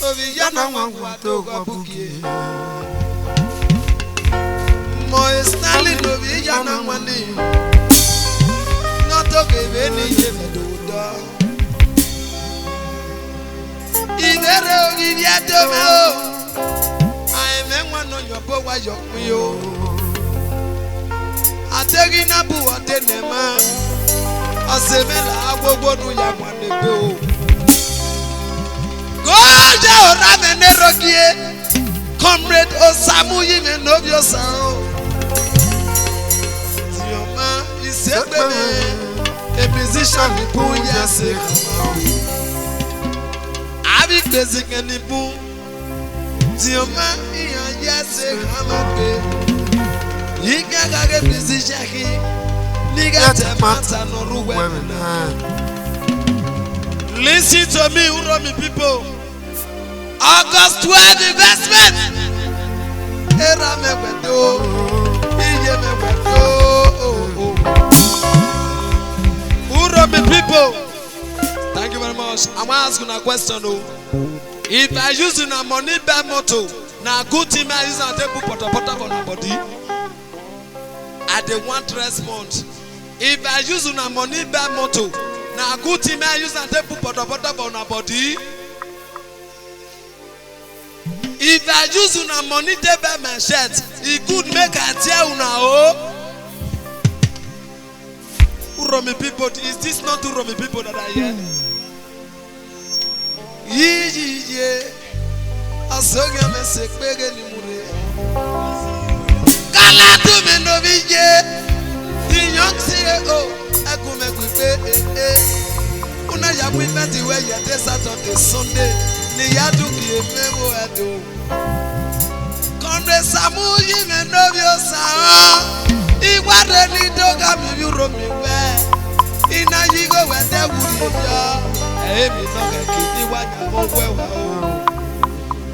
Oviyana wanguato wabukie. Moe Stanley Oviyana wani. Noto keveni yemedoda. Idere Oviyado meo. Aime wano yobo wa yokmiyo. Ategi na bu atenema. Asemela agbogbonu ya mwanebe o. Goja orame nerogie. Comrade Osamu yime novio sao. Dioma isebebe. A musician nipu yase. Abi basic nipu. Dioma iya yase hamabe. Yika kage musician ki. Liga temata no ruwemena. Listen to me, Uromi people. August 12 investment. Era mewedo. Iye mewedo. Uromi people. Thank you very much. I'm asking a question. If I use a money by moto, now good thing I use and take put on my body. At the 1 month. If I use a money by moto, now good thing I use and take put on my body. If I use una money to buy my shirt, it could make a tear una oh. Uromi people, is this not Uromi people that are here? Ye. Asoga me sekpege ni mure. Kala tu me no bije. The young CEO, akume kupe. Una ya kupe ti we ya Saturday Sunday. Ni yadu ki ememo edo. Comrade Samu yime novio sao. Iware ni doga mi Uromi we. Ina yigo we de wuri yo. Emi no ke kiti wa nya mo wewa.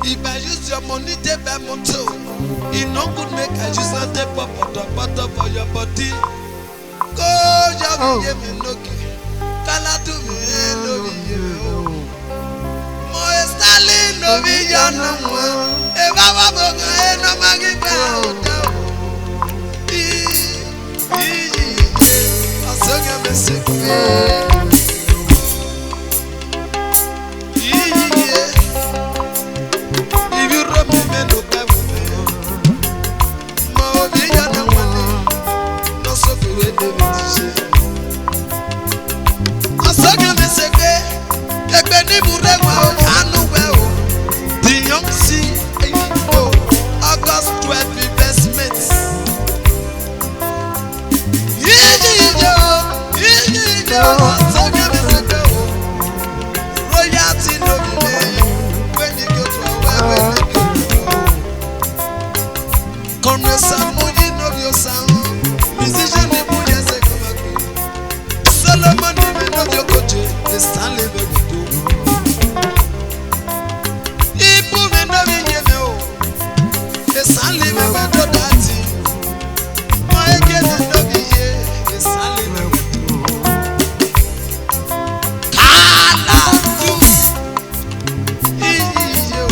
If I use your money to buy motor, it no good make I use not take butter for your body. Go jabu yeme noki. Kala tu me no biye. Moe Stanley no viyana mwa. E baba boga e no magiba ota. Asoga me sekwe. If you rub me no babu me. Mo viyana mwa. No so fi we de bitije. Asoga me sekwe. Egbe ni bure wa o anu we o. The young CEO, August 12 investments. Asoga me sekwe o. Royalty no be me. When you go to a well, when you go to Comrade Samu yi novio sao. Musician ni bu yase kumaki. Solomon ni me novio koche. The Stanley me do. Ibu me novi yeme o. The Stanley me do dati. Mo ege me novi ye. The Stanley me do. Kala tu. Iye o.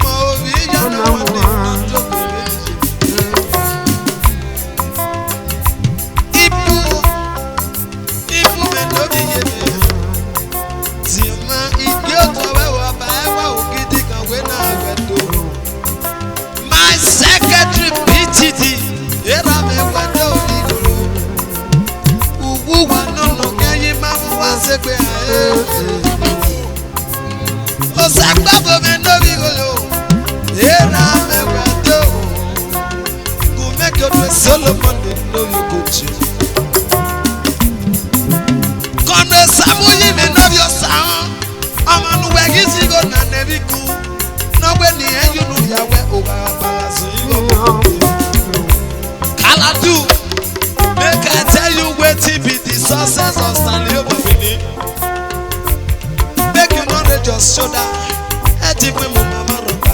Mo vi yana wande na to bere. Ibu me novi yeme. Zima idiot wa ba ewa ogidi kan we na wedo. My secretary PTD era me wedo igoro. Uwu wa nono keyin ma fu wa segbe ae. O sagba bo me no bi golo. Era me wedo. Go make your Solomon no you go to. Comrade Samu yime novio sao. Amanu wegisi go na nebiku. No we ni enyu nu ya we o ba balance you. Kala do. Make I tell you wetin be the success of Stanley Obafini. Make you not raise your shoulder. Eti we mu mama ropa.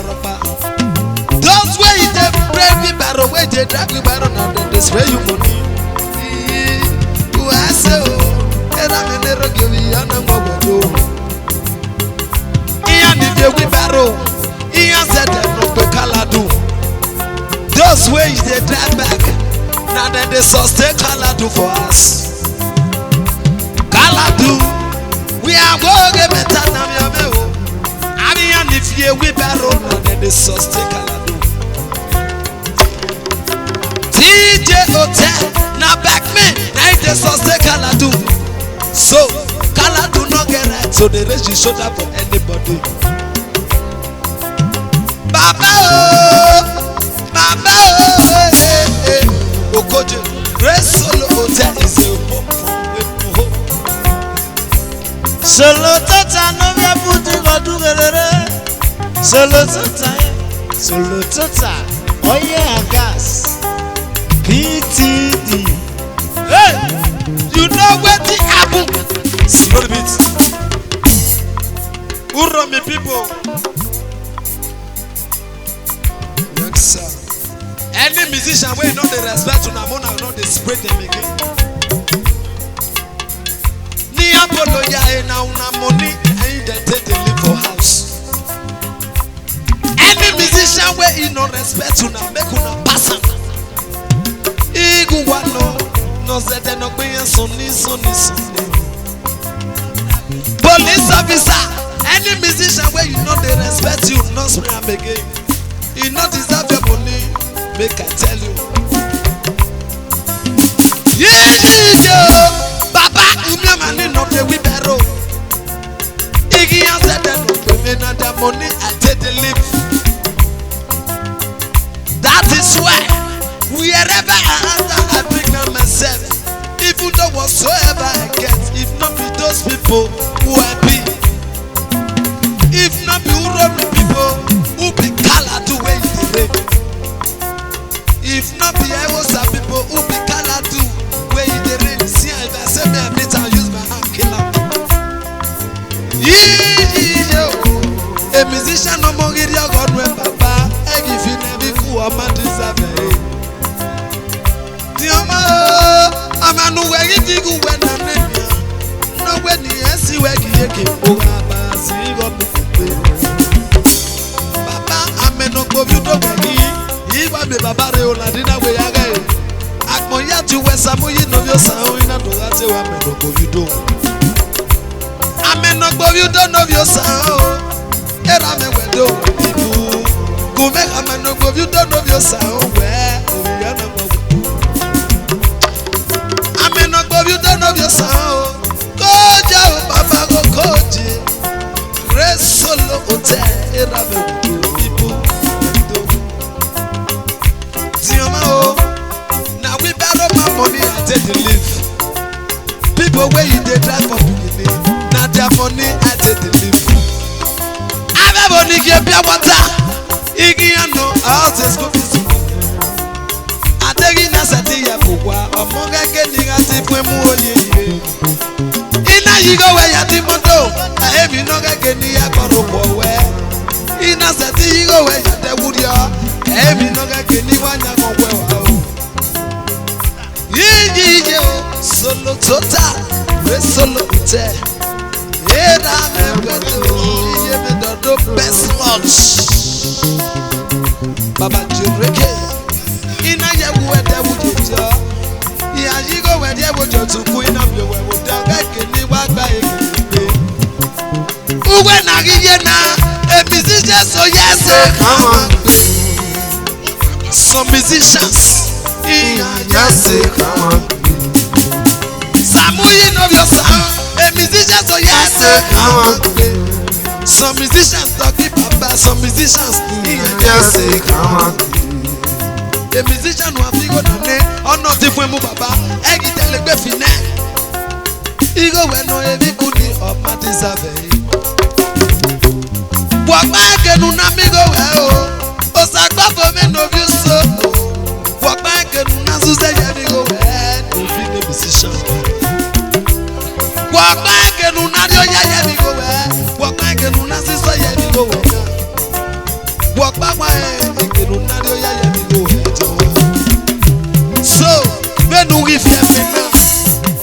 Those way you dey break me barrow, they drag me barrow now they spray you money. Who I say oh. era menero give ya na ngwedo iya ni de wibaro iya said no pe kaladu those ways they drive back now then they sustain kaladu for us kaladu we are going better na me o abi ya ni fie wibaro now then they sustain kaladu DJ Hotel na back me na it dey sustain kaladu so kaladu no get right so they raise the shoulder for anybody baba Okoje Grace Solo Hotel is a home from home Solo Tota no me abuti godugere Solo Tota oil and gas PTD. Hey, you know where the happen? Slow the beat. Who run me people? Yes, sir. Any musician where you know they respect to Namona, you know they spread them again. Ni Apollo ya na una money and they take the live for house. Any musician where you know respect to na make una pass am. Iguano no zete no gbe sunni. Police officer, any musician where you know they respect you, no spray am again. You not deserve your money, make I tell you. Yeah, Papa, you man no dey wibero. Igi answer them no pay na their money I take the leave. That is why wherever I enter I bring on myself. Even though whatsoever I get, if not be those people who I be, if not be who run me people who be kaladu where you dey rape. If not be I was some people who be kaladu where you dey rape. See if I say me a bit I use my hand kill am. A musician no more get your God when Papa. I give you never cool a man deserve it. Dioma, I'm a new way you go when I'm in. No when you see where you get oh see what Papa, I'm a no go you don't worry. You want me Baba Reola dinner way again. Akmoya to West Samuel no your sound in a do I'm a no go you do. I'm a no go you don't know your sound. Era me wendo people go make a man no go you don't know your sound where we are no go. I'm a no go you don't know your sound. Go jaw Papa go coach. Grace Solo Hotel era me wendo people. Dioma now we borrow my money and take the leave. People where you dey drive for beginning, now their money I take the leave. Everybody give me water. Igi ano house is go busy. Ategi na sati ya kukwa. Omonga keni ngati pwe muonye. Ina yigo we ya timoto. Ahebi noga keni ya koropo we. Ina sati yigo we ya tewurio. Ahebi noga keni wanya kongwe wao. Yiji o Solo Tota. We Solo Hotel. Era me wedo. The best lunch. Baba Jureke. Ina ya wede wujo. Ya yigo wede wujo tuku ina bi we wuda gake ni wa gba egbe. Uwe na giye na a musician so yes come on. Some musicians Yes, come on. Samuel know your sound. A musician so yes Come on. Some musicians talking Papa, some musicians Yes, come on. a musician who have go nane or not if we move Papa, egi telegbe fine. Igo we no evi kuni of my deserve. Wakba kenu na migo we o. Osagba for me no view so. Wakba kenu na suze ye migo we no fit the musician. Wakba kenu na dio ye migo we. Wakba kenu na siso ye migo we. Wakba kwa kenu na dio ye migo we. So, when we fear me now,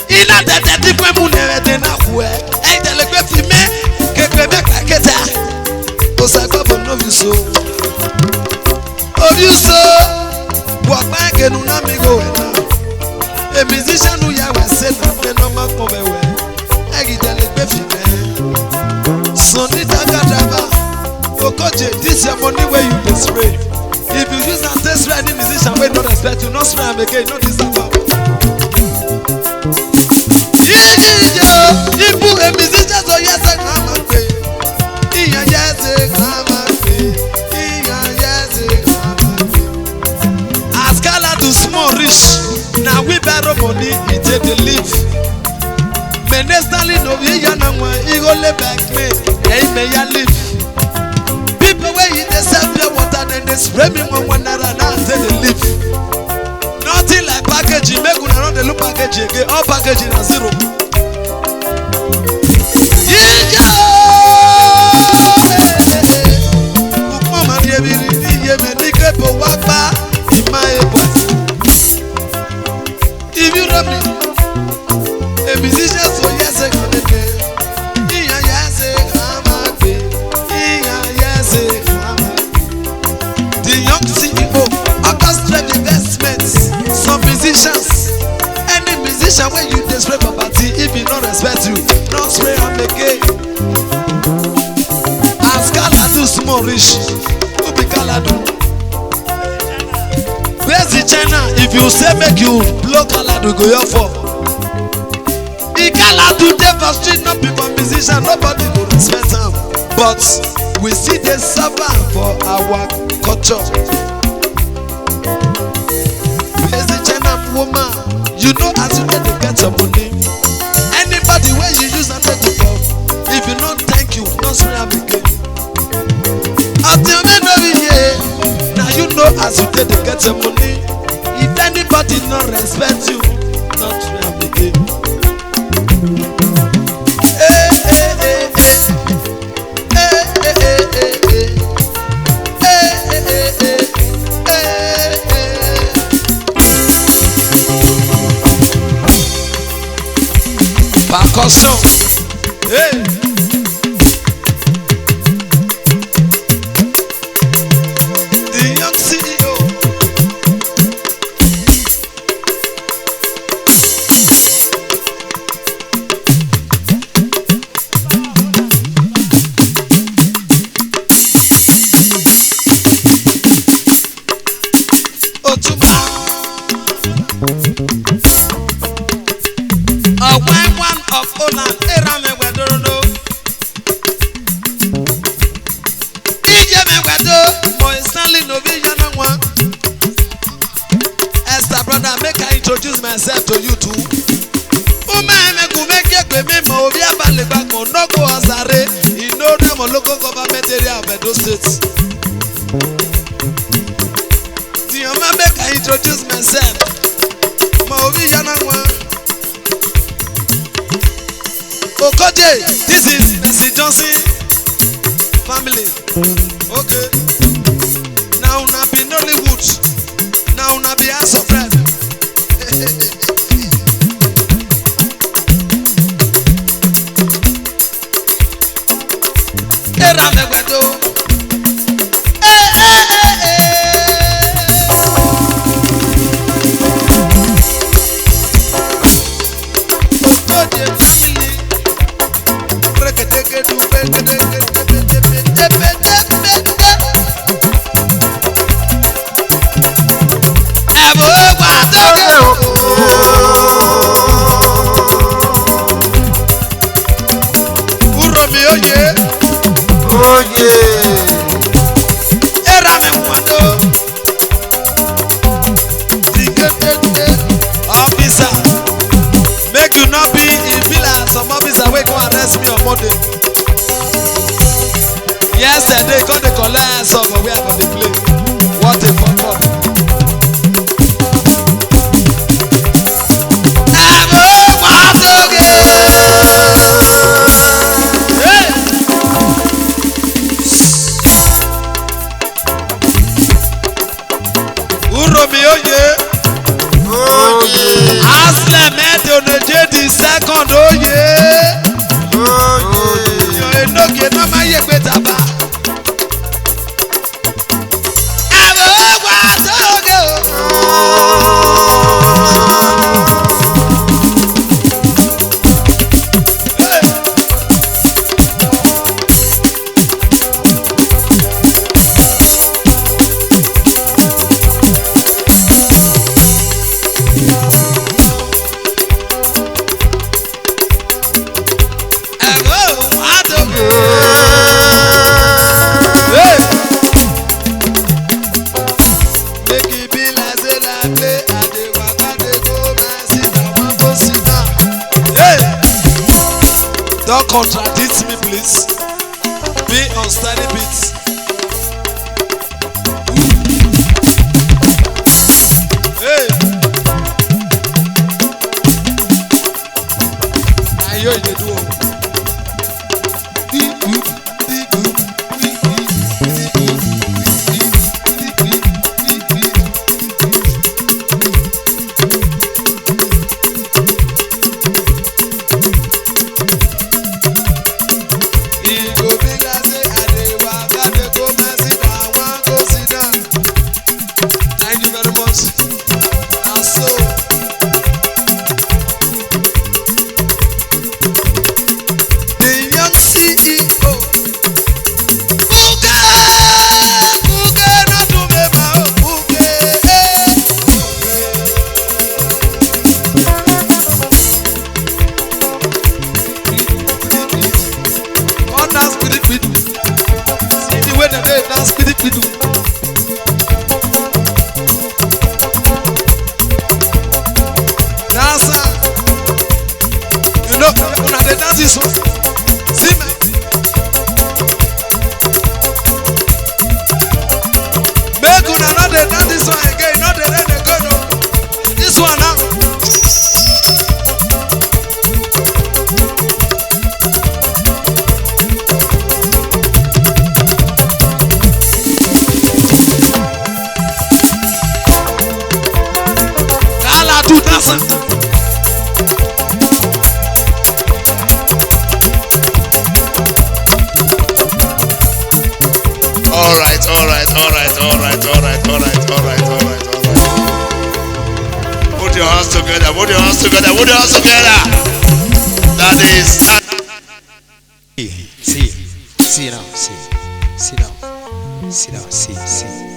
ina tete ti pwe mu nere again na me go now. A musician who ya we say na me no ma come we. Egi tele pe fi me. Sonny Tagadaba. Okoje, this your money where you dey spray. If you use and test spray any musician wey no respect you, no spray am again, no deserve am. Ibu a musician so yes I come and pay. Iya yes I come and pay. Iya yes I come and pay. As Kala do small rich, now we borrow money, he take the leave. Menestali no we ya na one, he go lay back me, he may ya live. People where you they sell pure water, then they spray me one naira, now take the leave. Nothing like packaging, make una not the look packaging again, all packaging are zero. If you love me, a musician so yes I can be. Yes the young CEO orchestra investments. Some musicians, any musician when you display property, if you don't respect you, don't spray am again. As Kala do small rich, who be Kala do? Where's the China? If you say make you blow Kala do go your for. The Kala do dey for street, not people musician, nobody will respect them. But we see they suffer for our culture. Where's the China woman? You know as you get to get your money. Anybody where you use and take it off. If you not thank you, not spray am again. Until me know here, now you know as you get to get your money. If anybody not respect you, not spray am again. Hey, hey, hey, hey. Hey, hey, hey, hey, hey. Hey, hey, hey, hey. Hey, hey. Percussion. Hey. The young CEO. Otuba. A wine one of Holland. Erame wedoro. Ijeme wedo. Moy Stanley no be yana one. Esther brother, make I introduce myself to you too. Umeme kumeke kwe memo obi abale bako no go azare. You know them local government area of Edo State. Make I introduce myself. Maobi Yanangwa. Okoje, this is Mercy Johnson family. Okay. Now una be Nollywood. Now una be House of Red. Era megwedo. Yesterday, got the collect song, but we are going to play. What a fuck up. Second, oh yeah. You know, get no my better. I will go. contradict me, please. Be on steady beats. Hey. Ayo ide do. This one. See me. Make una not dey dance this one again, not the rain go no. This one now. Kala tu dansa. Put your hands together, put your hands together, put your hands together. That is that. See now, see now, see now, see.